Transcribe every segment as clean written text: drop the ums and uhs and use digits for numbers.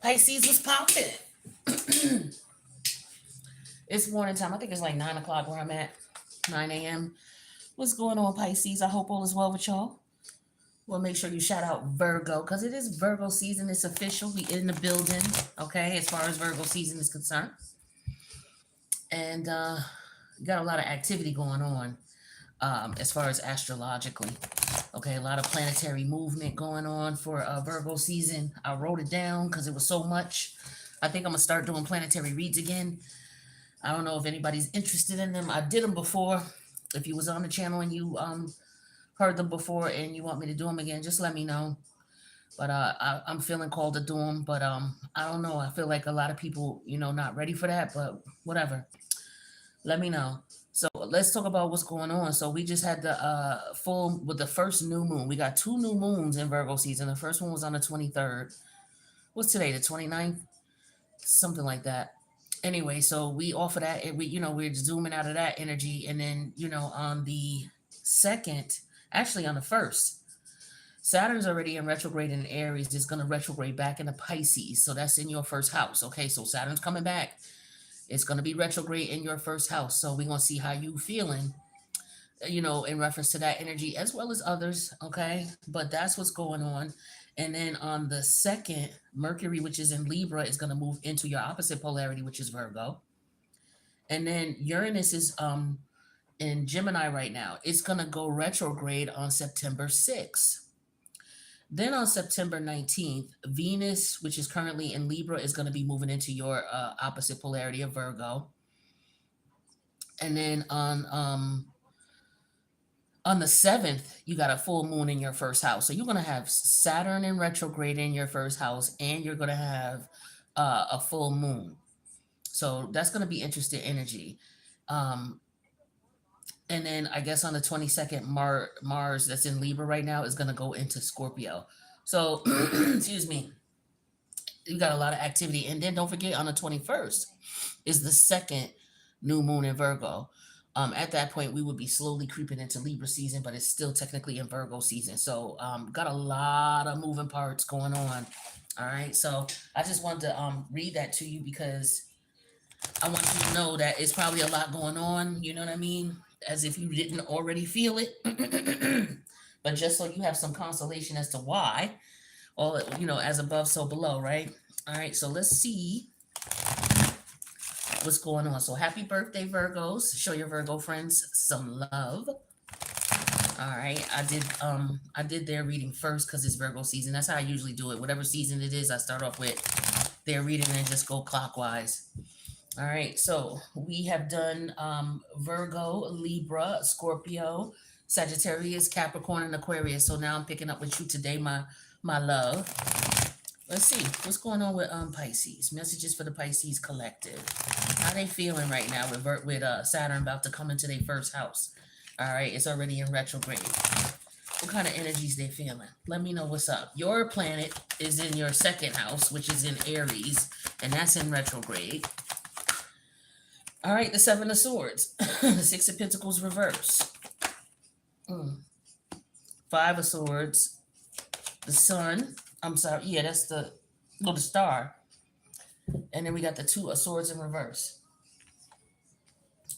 Pisces was popping. It's morning time. I think it's like 9 o'clock where I'm at. 9 a.m. What's going on, Pisces? I hope all is well with y'all. We'll make sure you shout out Virgo because it is Virgo season. It's official. We in the building, okay, as far as Virgo season is concerned. And got a lot of activity going on as far as astrologically. Okay, a lot of planetary movement going on for Virgo season. I wrote it down because it was so much. I think I'm going to start doing planetary reads again. I don't know if anybody's interested in them. I did them before. If you was on the channel and you heard them before and you want me to do them again, just let me know. But I'm feeling called to do them. But I don't know. I feel like a lot of people, not ready for that. But whatever. Let me know. So let's talk about what's going on. So we just had the full with the first new moon. We got two new moons in Virgo season. The first one was on the 23rd. What's today? The 29th? Something like that. Anyway, so we offer that and we're zooming out of that energy, and then on the second, actually on the first, Saturn's already in retrograde in Aries. It's going to retrograde back into Pisces, so that's in your first house. Okay, so Saturn's coming back. It's going to be retrograde in your first house, so we're going to see how you feeling, in reference to that energy as well as others. Okay, but that's what's going on. And then on the second, Mercury, which is in Libra, is going to move into your opposite polarity, which is Virgo. And then Uranus is in Gemini right now. It's going to go retrograde on September 6th. Then on September 19th, Venus, which is currently in Libra, is going to be moving into your opposite polarity of Virgo. And then on the 7th, you got a full moon in your first house. So you're going to have Saturn in retrograde in your first house, and you're going to have a full moon. So that's going to be interesting energy. Um, and then I guess on the 22nd, Mars, that's in Libra right now, is going to go into Scorpio. So, excuse me, you got a lot of activity. And then don't forget, on the 21st is the second new moon in Virgo. At that point, we would be slowly creeping into Libra season, but it's still technically in Virgo season. So, got a lot of moving parts going on. All right. So, I just wanted to read that to you because I want you to know that it's probably a lot going on. You know what I mean? As if you didn't already feel it. But just so you have some consolation as to why, all, as above, so below, right? All right. So, let's see what's going on. So happy birthday, Virgos. Show your Virgo friends some love. All right. I did their reading first because it's Virgo season. That's how I usually do it. Whatever season it is, I start off with their reading and just go clockwise. All right. So we have done Virgo, Libra, Scorpio, Sagittarius, Capricorn, and Aquarius. So now I'm picking up with you today, my love. Let's see what's going on with Pisces. Messages for the Pisces collective. How they feeling right now with Saturn about to come into their first house? All right, it's already in retrograde. What kind of energies they feeling? Let me know what's up. Your planet is in your second house, which is in Aries, and that's in retrograde. All right, the Seven of Swords, the Six of Pentacles reverse, Five of Swords, the Sun. I'm sorry, yeah, that's the star. And then we got the Two of Swords in reverse.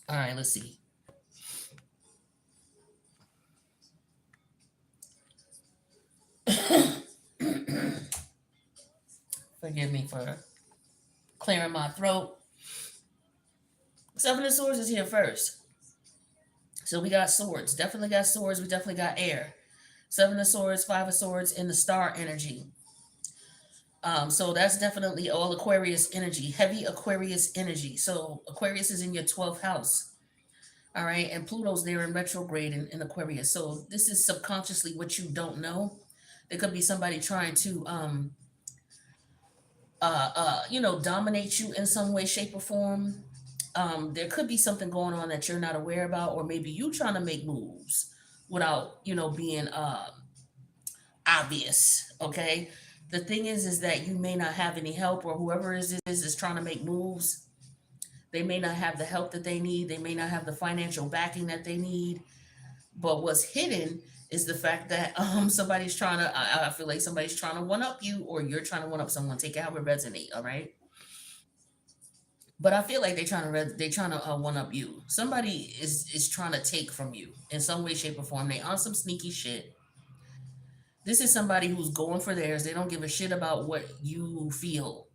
All right, let's see. Forgive me for clearing my throat. Seven of Swords is here first. So we got swords. Definitely got swords. We definitely got air. Seven of Swords, Five of Swords in the star energy. So that's definitely all Aquarius energy, heavy Aquarius energy. So Aquarius is in your 12th house. All right. And Pluto's there in retrograde in Aquarius. So this is subconsciously what you don't know. There could be somebody trying to, dominate you in some way, shape, or form. There could be something going on that you're not aware about, or maybe you trying to make moves without, being obvious. Okay. The thing is that you may not have any help, or whoever is trying to make moves. They may not have the help that they need. They may not have the financial backing that they need. But what's hidden Is the fact that somebody's trying to, I feel like somebody's trying to one up you, or you're trying to one up someone. Take it how it resonate, all right? But I feel like they trying to one up you. Somebody is trying to take from you in some way, shape, or form. They on some sneaky shit. This is somebody who's going for theirs. They don't give a shit about what you feel.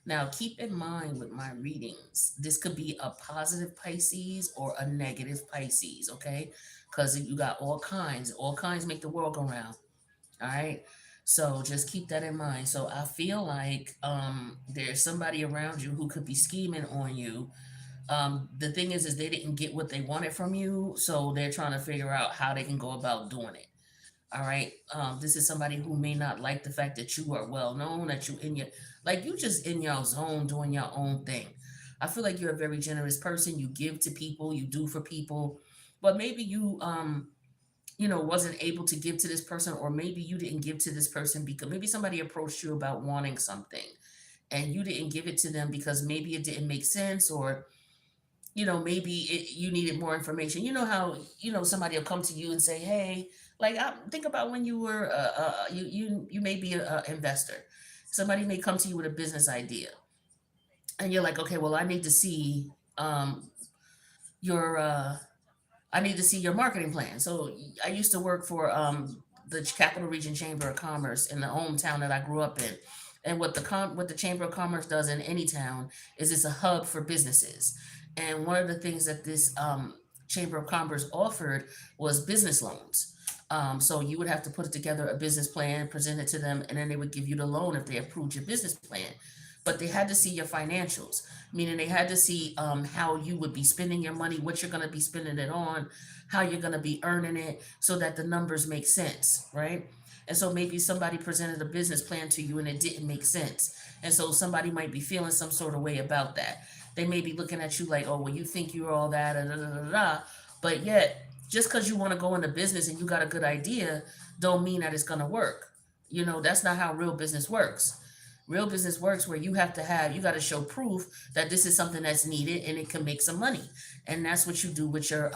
Now, keep in mind with my readings, this could be a positive Pisces or a negative Pisces, okay? Because you got all kinds. All kinds make the world go round, all right? So just keep that in mind. So I feel like there's somebody around you who could be scheming on you. The thing is they didn't get what they wanted from you, so they're trying to figure out how they can go about doing it. All right. This is somebody who may not like the fact that you are well known, that you in your like you just in your zone doing your own thing. I feel like you're a very generous person. You give to people, you do for people, but maybe you wasn't able to give to this person, or maybe you didn't give to this person because maybe somebody approached you about wanting something and you didn't give it to them because maybe it didn't make sense, or maybe you needed more information. You know how somebody will come to you and say, "Hey, like think about when you were you may be a investor. Somebody may come to you with a business idea, and you're like, okay, well, um your I need to see your marketing plan." So I used to work for the Capital Region Chamber of Commerce in the hometown that I grew up in. And what the Chamber of Commerce does in any town is it's a hub for businesses. And one of the things that this Chamber of Commerce offered was business loans. So you would have to put together a business plan, present it to them, and then they would give you the loan if they approved your business plan. But they had to see your financials, meaning they had to see how you would be spending your money, what you're going to be spending it on, how you're going to be earning it, so that the numbers make sense, right? And so maybe somebody presented a business plan to you and it didn't make sense. And so somebody might be feeling some sort of way about that. They may be looking at you like, oh, well, you think you're all that, da, da, da, da, da. But yet, just because you want to go into business and you got a good idea, don't mean that it's going to work. That's not how real business works. Real business works where you got to show proof that this is something that's needed and it can make some money. And that's what you do with your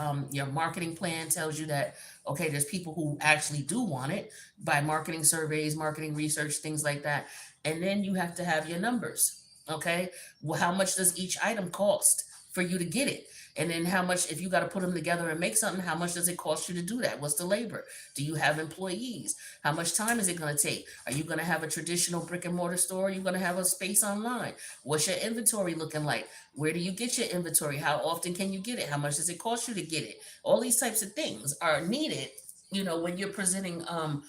marketing plan. Tells you that, okay, there's people who actually do want it by marketing surveys, marketing research, things like that. And then you have to have your numbers. Okay. Well, how much does each item cost for you to get it? And then how much, if you got to put them together and make something, how much does it cost you to do that? What's the labor? Do you have employees? How much time is it going to take? Are you going to have a traditional brick and mortar store? Are you going to have a space online? What's your inventory looking like? Where do you get your inventory? How often can you get it? How much does it cost you to get it? All these types of things are needed, when you're presenting and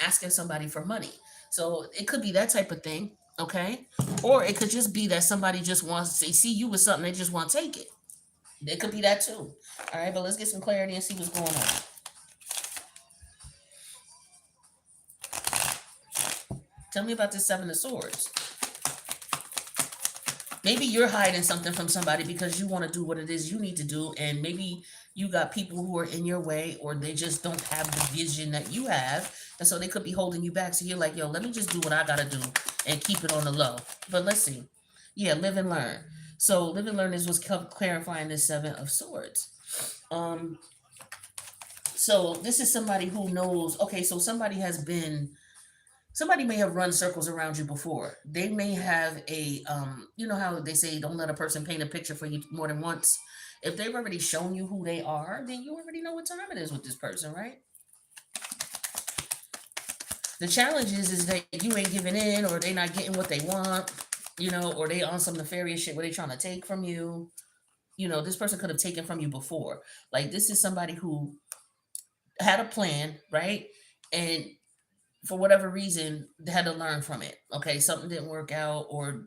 asking somebody for money. So it could be that type of thing, okay? Or it could just be that somebody just wants to see you with something, they just want to take it. It could be that too. All right, but let's get some clarity and see what's going on. Tell me about this Seven of Swords. Maybe you're hiding something from somebody because you want to do what it is you need to do, and maybe you got people who are in your way, or they just don't have the vision that you have, and so they could be holding you back. So you're like, yo, let me just do what I gotta do and keep it on the low. But let's see. Yeah, live and learn. So live and learn is what's clarifying this Seven of Swords. Um, so this is somebody who knows. Okay, so somebody may have run circles around you before. They may have you know how they say don't let a person paint a picture for you more than once. If they've already shown you who they are, then you already know what time it is with this person, right? The challenge is that you ain't giving in, or they not getting what they want, or they on some nefarious shit where they trying to take from you. This person could have taken from you before. Like, this is somebody who had a plan, right? And for whatever reason, they had to learn from it. Okay, something didn't work out, or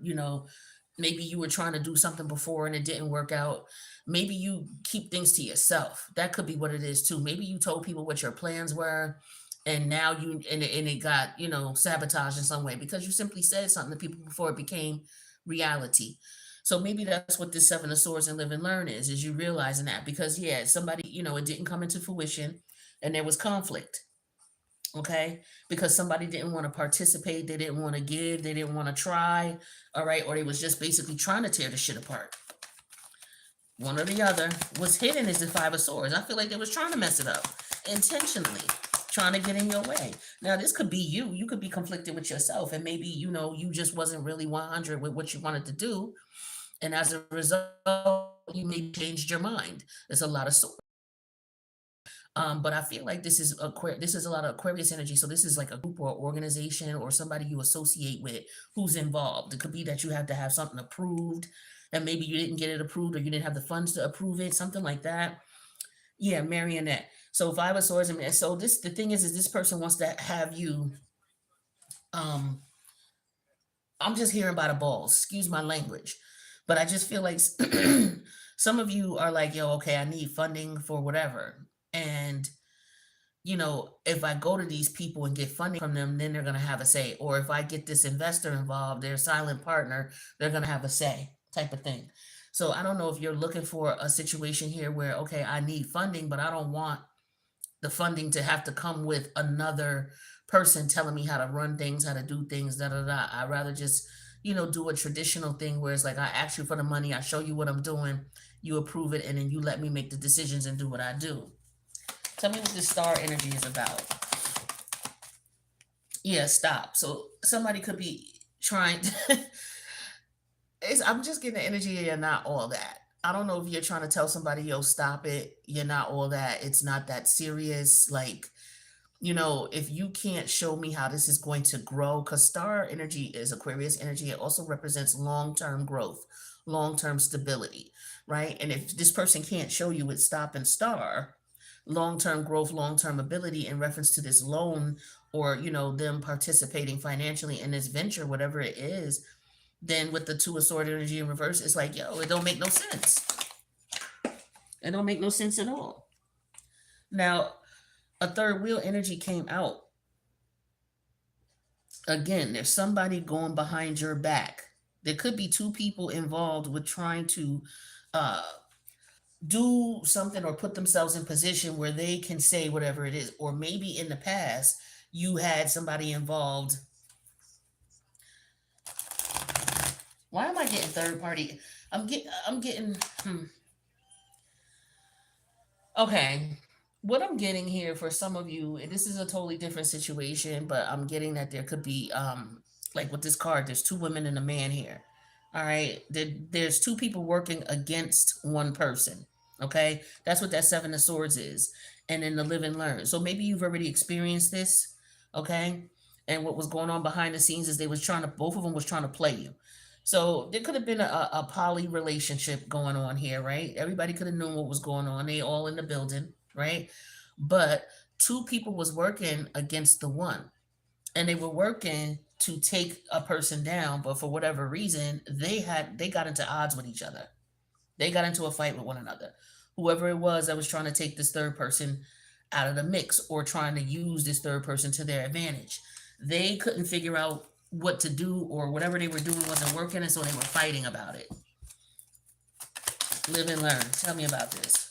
maybe you were trying to do something before and it didn't work out. Maybe you keep things to yourself. That could be what it is too. Maybe you told people what your plans were, and now it got sabotaged in some way because you simply said something to people before it became reality. So maybe that's what this Seven of Swords and Live and Learn is you realizing that, because yeah, somebody, it didn't come into fruition and there was conflict. Okay, because somebody didn't want to participate, they didn't want to give, they didn't want to try. All right, or they was just basically trying to tear the shit apart. One or the other. What's hidden is the Five of Swords. I feel like they was trying to mess it up intentionally. trying to get in your way. Now, this could be you. You could be conflicted with yourself, and maybe you just wasn't really 100 with what you wanted to do, and as a result, you maybe changed your mind. There's a lot of but I feel like this is a lot of Aquarius energy. So this is like a group or organization or somebody you associate with who's involved. It could be that you have to have something approved, and maybe you didn't get it approved or you didn't have the funds to approve it, something like that. Yeah, marionette. So Five of Swords, and so the thing is this person wants to have you. Um, I'm just hearing by the balls. Excuse my language, but I just feel like some of you are like, yo, okay, I need funding for whatever, and if I go to these people and get funding from them, then they're going to have a say. Or if I get this investor involved, their silent partner, they're going to have a say, type of thing. So I don't know if you're looking for a situation here where, okay, I need funding, but I don't want the funding to have to come with another person telling me how to run things, how to do things, da da da. I'd rather just, do a traditional thing where it's like I ask you for the money, I show you what I'm doing, you approve it, and then you let me make the decisions and do what I do. Tell me what this star energy is about. Yeah, stop. So somebody could be trying to I'm just getting the energy you're not all that. I don't know if you're trying to tell somebody, yo, stop it. You're not all that. It's not that serious. Like, if you can't show me how this is going to grow, because star energy is Aquarius energy, it also represents long term growth, long term stability, right? And if this person can't show you with stop and star, long term growth, long term ability in reference to this loan or, them participating financially in this venture, whatever it is, then with the two of sword energy in reverse, it's like, yo, it don't make no sense. It don't make no sense at all. Now, a third wheel energy came out. Again, there's somebody going behind your back. There could be two people involved with trying to uh, do something or put themselves in position where they can say whatever it is. Or maybe in the past, you had somebody involved. Why am I getting third party? I'm getting okay. What I'm getting here for some of you, and this is a totally different situation, but I'm getting that there could be like with this card, there's two women and a man here. All right. There's two people working against one person. Okay. That's what that seven of swords is. And then the live and learn. So maybe you've already experienced this. Okay. And what was going on behind the scenes is they was trying to both of them was trying to play you. So there could have been a poly relationship going on here, right? Everybody could have known what was going on. They all in the building, right? But two people was working against the one, and they were working to take a person down, but for whatever reason, they got into odds with each other. They got into a fight with one another. Whoever it was that was trying to take this third person out of the mix or trying to use this third person to their advantage. They couldn't figure out what to do, or whatever they were doing wasn't working, and so they were fighting about it. Live and learn. Tell me about this.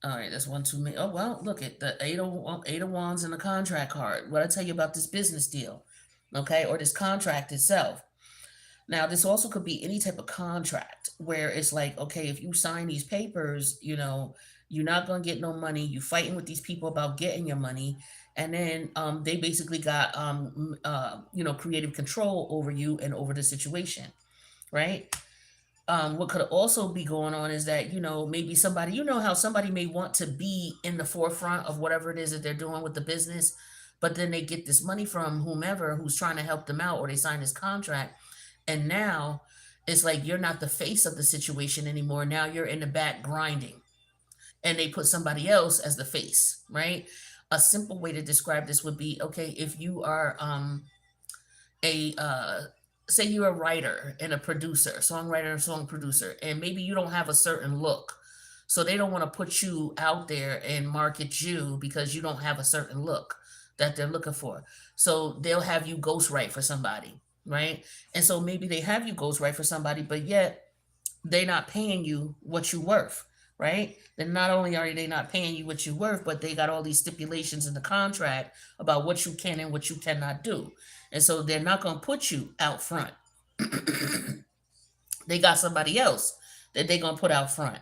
All right, that's one too many. Oh well, look at the eight of wands and the contract card. What I tell you about this business deal, okay, or this contract itself. Now, this also could be any type of contract where it's like, okay, if you sign these papers, you're not going to get no money. You fighting with these people about getting your money. And then they basically got, creative control over you and over the situation, right? What could also be going on is that, maybe somebody, how somebody may want to be in the forefront of whatever it is that they're doing with the business, but then they get this money from whomever who's trying to help them out, or they sign this contract. And now it's like you're not the face of the situation anymore. Now you're in the back grinding, and they put somebody else as the face, right? A simple way to describe this would be, okay, if you are a say you're a writer and a producer, songwriter and song producer, and maybe you don't have a certain look. So they don't want to put you out there and market you because you don't have a certain look that they're looking for. So they'll have you ghostwrite for somebody, right? And so maybe they have you ghostwrite for somebody, but yet they're not paying you what you're worth, right? Then not only are they not paying you what you're worth, but they got all these stipulations in the contract about what you can and what you cannot do. And so they're not going to put you out front. They got somebody else that they're going to put out front,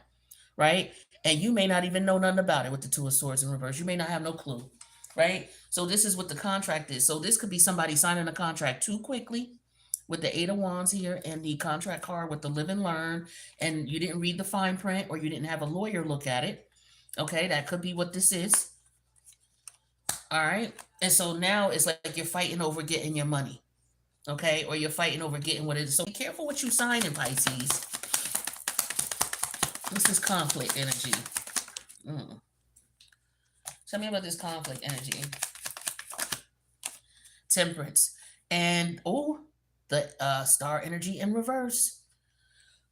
right? and you may not even know nothing about it with the Two of Swords in reverse. You may not have no clue, right? So this is what the contract is. So this could be somebody signing a contract too quickly with the Eight of Wands here and the contract card with the live and learn, and you didn't read the fine print or you didn't have a lawyer look at it. Okay, that could be what this is. All right. And so now it's like you're fighting over getting your money. Okay, or you're fighting over getting what it is. So be careful what you sign in Pisces. What's this conflict energy? Mm. Tell me about this conflict energy. Temperance. And the star energy in reverse.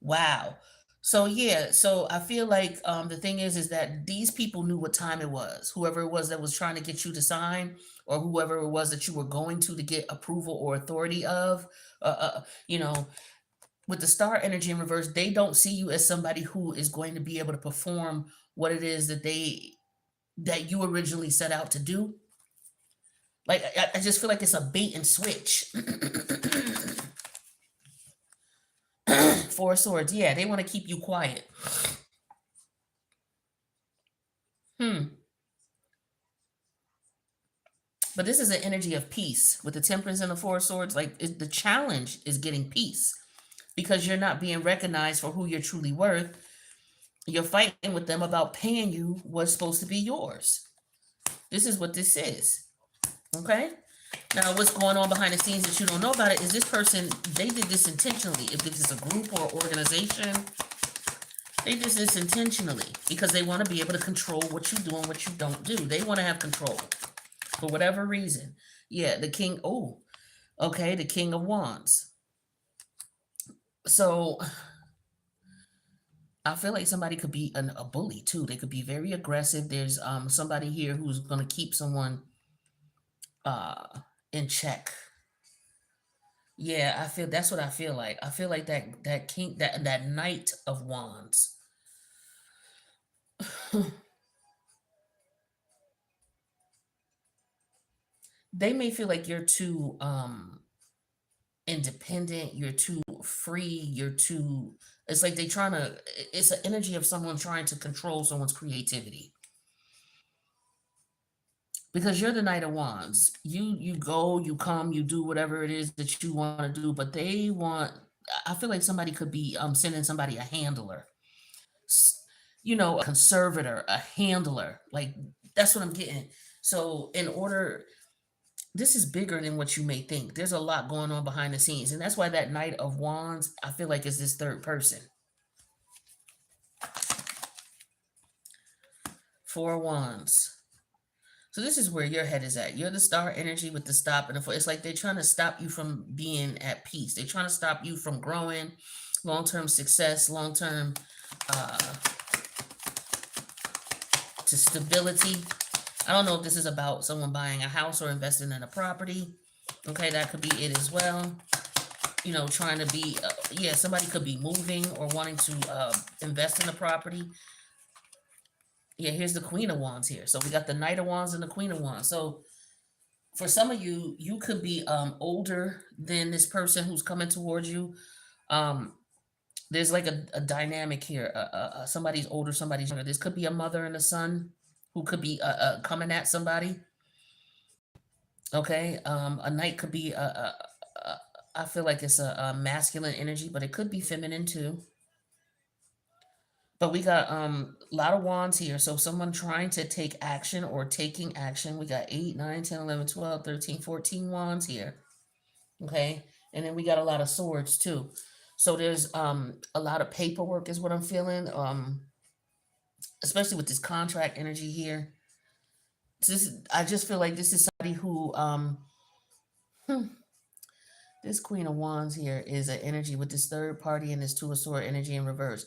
Wow. So yeah, so I feel like the thing is that these people knew what time it was. Whoever it was that was trying to get you to sign, or whoever it was that you were going to get approval or authority of, you know, with the star energy in reverse, they don't see you as somebody who is going to be able to perform what it is that you originally set out to do. Like I just feel like it's a bait and switch. Four of Swords, yeah, they want to keep you quiet. Hmm. But this is an energy of peace with the Temperance and the Four of Swords. Like the challenge is getting peace because you're not being recognized for who you're truly worth. You're fighting with them about paying you what's supposed to be yours. This is what this is. Okay? Now, what's going on behind the scenes that you don't know about it is this person, they did this intentionally. If this is a group or organization, they did this intentionally because they want to be able to control what you do and what you don't do. They want to have control for whatever reason. Yeah, the king, okay, the King of Wands. So I feel like somebody could be a bully too. They could be very aggressive. There's somebody here who's going to keep someone uh in check. Yeah, I feel that's what I feel like. I feel like that king that Knight of Wands. They may feel like you're too independent, you're too free, you're too, it's like they trying to, it's an energy of someone trying to control someone's creativity. Because you're the Knight of Wands. You go, you come, you do whatever it is that you want to do, but they want, I feel like somebody could be sending somebody a handler. A conservator, a handler. Like that's what I'm getting. So in order, this is bigger than what you may think. There's a lot going on behind the scenes, and that's why that Knight of Wands, I feel like, is this third person. Four of Wands. So this is where your head is at. You're the star energy with the stop and the foot. It's like they're trying to stop you from being at peace. They're trying to stop you from growing, long-term success, long-term to stability. I don't know if this is about someone buying a house or investing in a property. Okay, that could be it as well. Trying to be, somebody could be moving or wanting to invest in a property. Yeah, here's the Queen of Wands here. So we got the Knight of Wands and the Queen of Wands. So for some of you, you could be older than this person who's coming towards you. Um, there's like a dynamic here. Somebody's older, somebody's younger. This could be a mother and a son who could be coming at somebody. Okay, a knight could be I feel like it's a masculine energy, but it could be feminine too. But we got a lot of wands here. So someone trying to take action or taking action. We got 8, 9, 10, 11, 12, 13, 14 wands here. Okay. And then we got a lot of swords too. So there's a lot of paperwork is what I'm feeling. Especially with this contract energy here. I just feel like this is somebody who this Queen of Wands here is an energy with this third party and this Two of Sword energy in reverse.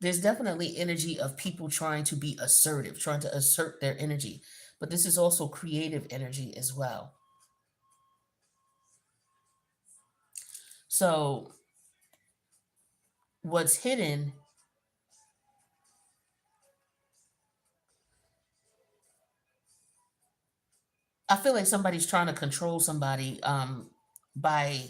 There's definitely energy of people trying to be assertive, trying to assert their energy. But this is also creative energy as well. So what's hidden, I feel like somebody's trying to control somebody by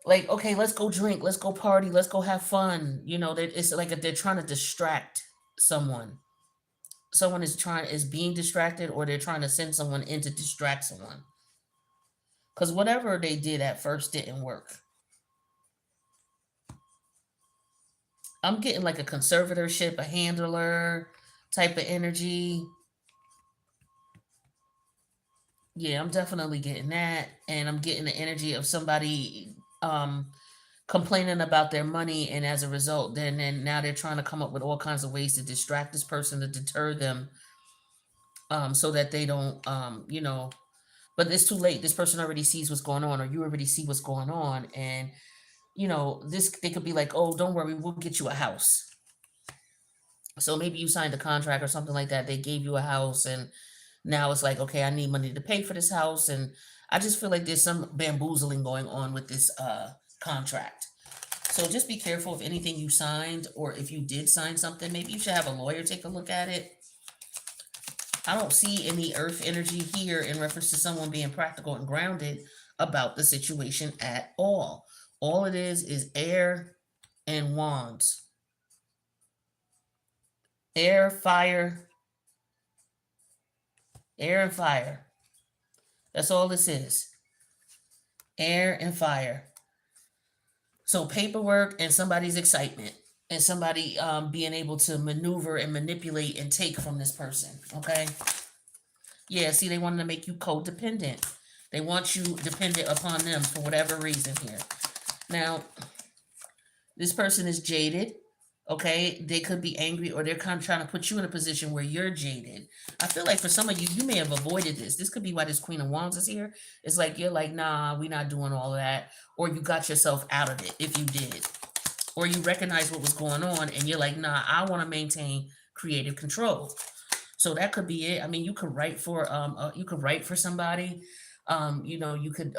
like, okay, let's go drink, let's go party, let's go have fun. It's like they're trying to distract. someone. Someone is being distracted, or they're trying to send someone in to distract someone. Because whatever they did at first didn't work. I'm getting like a conservatorship, a handler type of energy. Yeah, I'm definitely getting that. And I'm getting the energy of somebody complaining about their money, and as a result, then now they're trying to come up with all kinds of ways to distract this person, to deter them, so that they don't, but it's too late. This person already sees what's going on, or you already see what's going on. And this, they could be like, oh, don't worry, we'll get you a house. So maybe you signed a contract or something like that. They gave you a house, and now it's like, okay, I need money to pay for this house. And I just feel like there's some bamboozling going on with this contract. So just be careful if anything you signed, or if you did sign something, maybe you should have a lawyer take a look at it. I don't see any earth energy here in reference to someone being practical and grounded about the situation at all. All it is air and wands. Air, fire, air and fire. That's all this is. Air and fire. So paperwork and somebody's excitement, and somebody being able to maneuver and manipulate and take from this person. Okay. Yeah, see, they want to make you codependent. They want you dependent upon them for whatever reason here. Now, this person is jaded. Okay, they could be angry, or they're kind of trying to put you in a position where you're jaded. I feel like for some of you, you may have avoided this. This could be why this Queen of Wands is here. It's like you're like, nah, we're not doing all of that, or you got yourself out of it if you did, or you recognize what was going on and you're like, nah, I want to maintain creative control. So that could be it. I mean, you could write for somebody. You could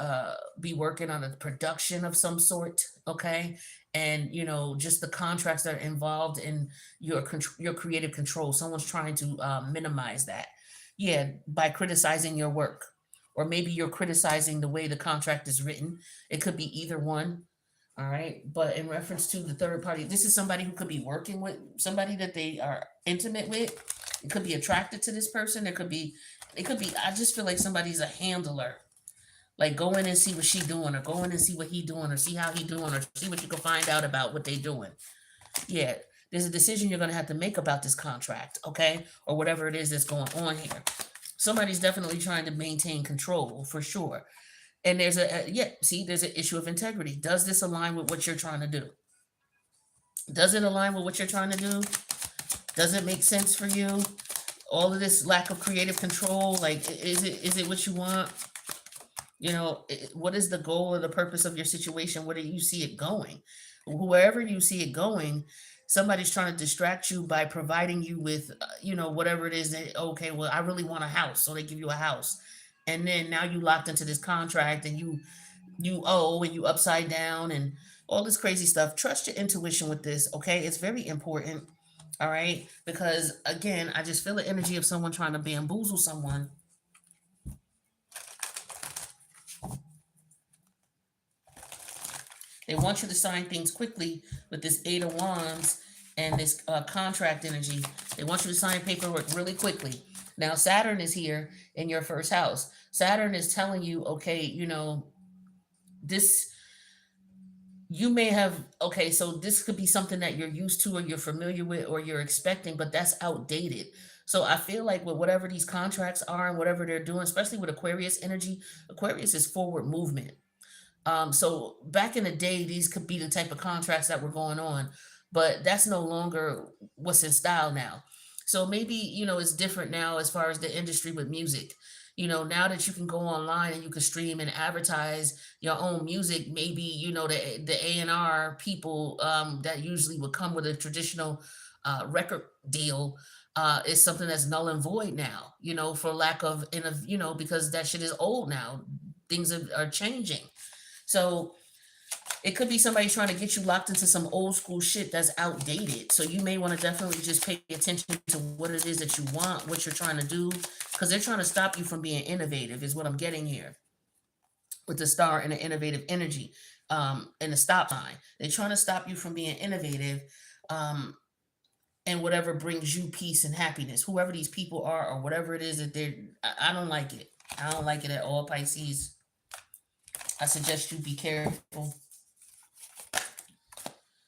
be working on a production of some sort. Okay, and just the contracts that are involved in your creative control. Someone's trying to minimize that. Yeah, by criticizing your work, or maybe you're criticizing the way the contract is written. It could be either one. All right. But in reference to the third party, this is somebody who could be working with somebody that they are intimate with. It could be attracted to this person. I just feel like somebody's a handler. Like, go in and see what she doing, or go in and see what he doing, or see how he doing, or see what you can find out about what they doing. Yeah. There's a decision you're going to have to make about this contract, okay? Or whatever it is that's going on here. Somebody's definitely trying to maintain control, for sure. And there's an issue of integrity. Does this align with what you're trying to do? Does it align with what you're trying to do? Does it make sense for you? All of this lack of creative control, like, is it what you want? What is the goal or the purpose of your situation? Where do you see it going? Wherever you see it going, somebody's trying to distract you by providing you with, whatever it is that, okay, well, I really want a house. So they give you a house. And then now you locked into this contract, and you owe, and you upside down, and all this crazy stuff. Trust your intuition with this, okay? It's very important, all right? Because again, I just feel the energy of someone trying to bamboozle someone. They want you to sign things quickly with this Eight of Wands and this contract energy. They want you to sign paperwork really quickly. Now, Saturn is here in your first house. Saturn is telling you, okay, this, you may have, okay, so this could be something that you're used to, or you're familiar with, or you're expecting, but that's outdated. So I feel like with whatever these contracts are and whatever they're doing, especially with Aquarius energy, Aquarius is forward movement. So back in the day, these could be the type of contracts that were going on, but that's no longer what's in style now. So maybe, it's different now as far as the industry with music. Now that you can go online and you can stream and advertise your own music, maybe, the A&R people that usually would come with a traditional record deal is something that's null and void now, for lack of, because that shit is old now. Things are changing. So it could be somebody trying to get you locked into some old school shit that's outdated. So you may want to definitely just pay attention to what it is that you want, what you're trying to do, because they're trying to stop you from being innovative, is what I'm getting here with the star and the innovative energy, and the stop sign. They're trying to stop you from being innovative. Um, and whatever brings you peace and happiness. Whoever these people are or whatever it is that they're, I don't like it. I don't like it at all, Pisces. I suggest you be careful.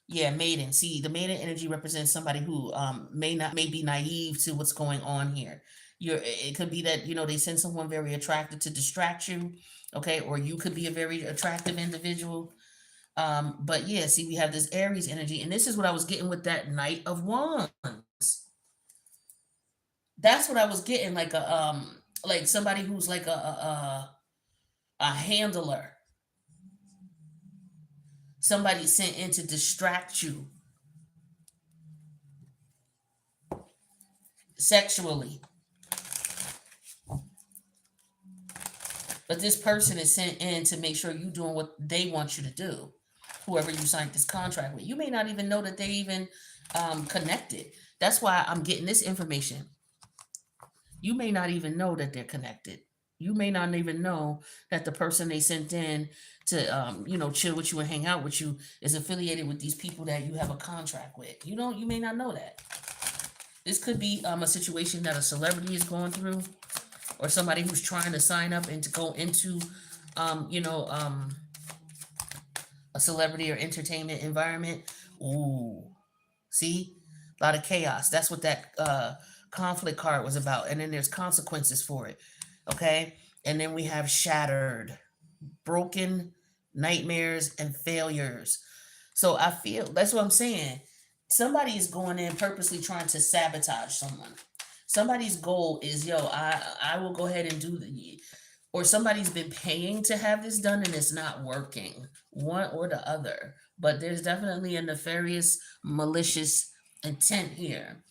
Yeah, maiden. See, the maiden energy represents somebody who may be naive to what's going on here. It could be that, they send someone very attractive to distract you, okay, or you could be a very attractive individual. But yeah, see, we have this Aries energy, and this is what I was getting with that Knight of Wands. That's what I was getting, like somebody who's like a handler, somebody sent in to distract you sexually. But this person is sent in to make sure you're doing what they want you to do. Whoever you signed this contract with, you may not even know that they even connected. That's why I'm getting this information. You may not even know that they're connected. You may not even know that the person they sent in to, chill with you and hang out with you is affiliated with these people that you have a contract with. You may not know that. This could be a situation that a celebrity is going through, or somebody who's trying to sign up and to go into, a celebrity or entertainment environment. Ooh, see, a lot of chaos. That's what that conflict card was about. And then there's consequences for it. Okay, and then we have shattered, broken, nightmares, and failures. So I feel that's what I'm saying. Somebody is going in purposely trying to sabotage someone. Somebody's goal is, yo, I will go ahead and do the, or somebody's been paying to have this done and it's not working, one or the other. But there's definitely a nefarious, malicious intent here.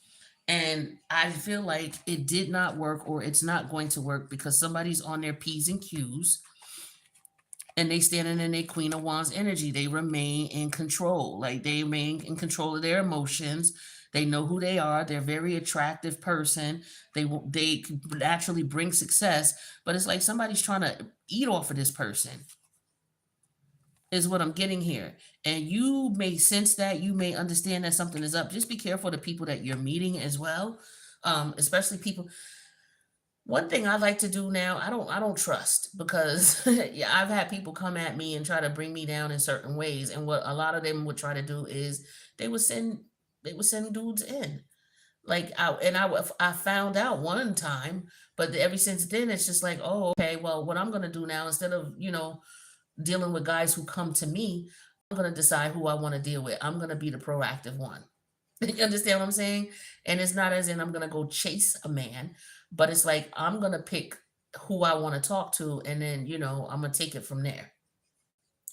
And I feel like it did not work or it's not going to work because somebody's on their P's and Q's and they standing in their Queen of Wands energy. They remain in control. Like they remain in control of their emotions. They know who they are. They're a very attractive person. They naturally bring success, but it's like somebody's trying to eat off of this person. Is what I'm getting here. And you may sense that, you may understand that something is up. Just be careful of the people that you're meeting as well. Especially people. One thing I like to do now, I don't trust because yeah, I've had people come at me and try to bring me down in certain ways. And what a lot of them would try to do is they would send they would send dudes in. I found out one time, but ever since then it's just like, oh, okay, well, what I'm gonna do now, instead of, dealing with guys who come to me, I'm going to decide who I want to deal with. I'm going to be the proactive one. You understand what I'm saying? And it's not as in I'm going to go chase a man, but it's like I'm going to pick who I want to talk to and then, I'm going to take it from there.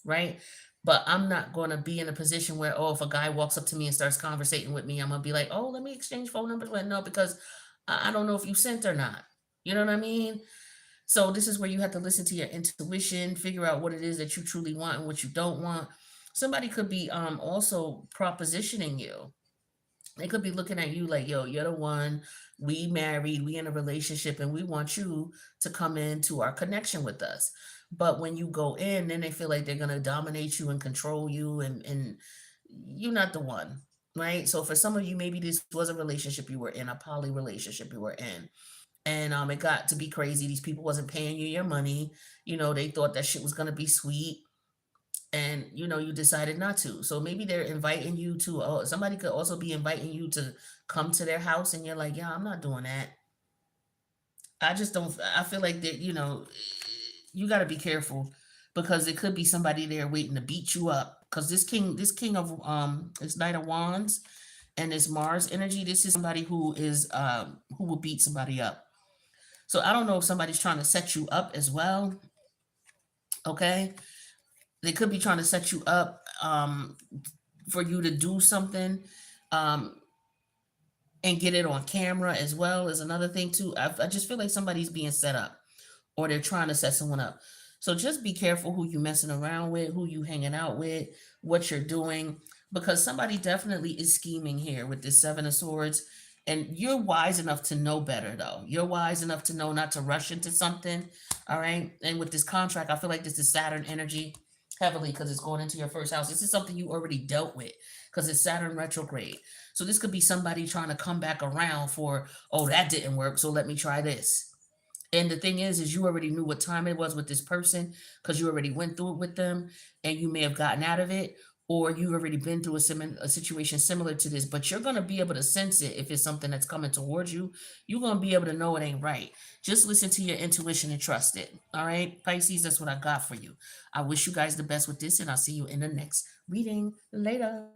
Right? But I'm not going to be in a position where, oh, if a guy walks up to me and starts conversating with me, I'm going to be like, oh, let me exchange phone numbers. Well, no, because I don't know if you sent or not. You know what I mean? So this is where you have to listen to your intuition, figure out what it is that you truly want and what you don't want. Somebody could be also propositioning you. They could be looking at you like, yo, you're the one. We married, we in a relationship, and we want you to come into our connection with us. But when you go in, then they feel like they're gonna dominate you and control you, and you're not the one, right? So for some of you, maybe this was a relationship you were in, a poly relationship you were in, and it got to be crazy. These people wasn't paying you your money. They thought that shit was gonna be sweet, and you decided not to. So maybe they're inviting you to. Somebody could also be inviting you to come to their house, and you're like, yeah, I'm not doing that. I just don't. I feel like that. You got to be careful because it could be somebody there waiting to beat you up. Because this king of this Knight of Wands, and this Mars energy. This is somebody who will beat somebody up. So I don't know if somebody's trying to set you up as well. Okay. They could be trying to set you up for you to do something um, and get it on camera as well is another thing too. I just feel like somebody's being set up or they're trying to set someone up. So just be careful who you messing around with, who you hanging out with, what you're doing, because somebody definitely is scheming here with this Seven of Swords. And you're wise enough to know better, though. You're wise enough to know not to rush into something. All right. And with this contract, I feel like this is Saturn energy. heavily because it's going into your first house. This is something you already dealt with because it's Saturn retrograde. So this could be somebody trying to come back around for, oh, that didn't work, so let me try this. And the thing is you already knew what time it was with this person because you already went through it with them and you may have gotten out of it, or you've already been through a situation similar to this, but you're going to be able to sense it if it's something that's coming towards you. You're going to be able to know it ain't right. Just listen to your intuition and trust it. All right, Pisces, that's what I got for you. I wish you guys the best with this, and I'll see you in the next reading later.